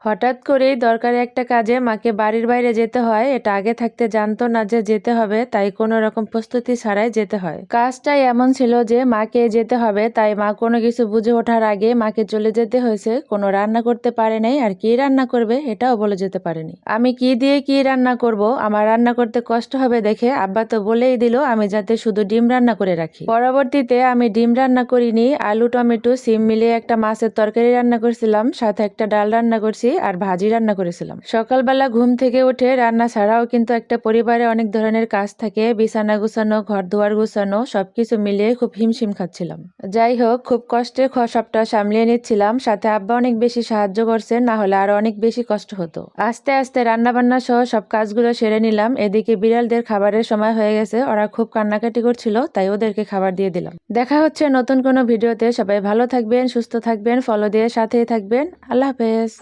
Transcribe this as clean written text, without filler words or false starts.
হঠাৎ করেই দরকারি একটা কাজে মাকে বাড়ির বাইরে যেতে হয়, এটা আগে থাকতে জানতো না যে যেতে হবে, তাই কোনো রকম প্রস্তুতি ছাড়াই যেতে হয়। কাজটাই এমন ছিল যে মাকে যেতে হবে, তাই মা কোনো কিছু বুঝে ওঠার আগে মাকে চলে যেতে হয়েছে। কোনো রান্না করতে পারে নাই, আর কি রান্না করবে এটাও বলে যেতে পারেনি। আমি কি দিয়ে কি রান্না করব, আমার রান্না করতে কষ্ট হবে দেখে আব্বা তো বলেই দিল আমি যাতে শুধু ডিম রান্না করে রাখি। পরবর্তীতে আমি ডিম রান্না করিনি, আলু টমেটো সিম মিলিয়ে একটা মাছের তরকারি রান্না করছিলাম, সাথে একটা ডাল রান্না করছি আর ভাজি রান্না করেছিলাম। সকালবেলা ঘুম থেকে উঠে রান্না ছাড়াও কিন্তু একটা পরিবারে অনেক ধরনের কাজ থাকে, বিছানা গুছানো, ঘর দুয়ার গুছানো, সবকিছু মিলিয়ে খুব হিমশিম খাচ্ছিলাম। যাই হোক, খুব কষ্টে সবটা সামলিয়ে নিচ্ছিলাম, সাথে আব্বা অনেক বেশি সাহায্য করছেন, না হলে আরো অনেক বেশি কষ্ট হতো। আস্তে আস্তে রান্না বান্না সহ সব কাজগুলো সেরে নিলাম। এদিকে বিড়ালদের খাবারের সময় হয়ে গেছে, ওরা খুব কান্নাকাটি করছিল, তাই ওদেরকে খাবার দিয়ে দিলাম। দেখা হচ্ছে নতুন কোনো ভিডিওতে। সবাই ভালো থাকবেন, সুস্থ থাকবেন, ফলো দিয়ে সাথেই থাকবেন। আল্লাহ হাফেজ।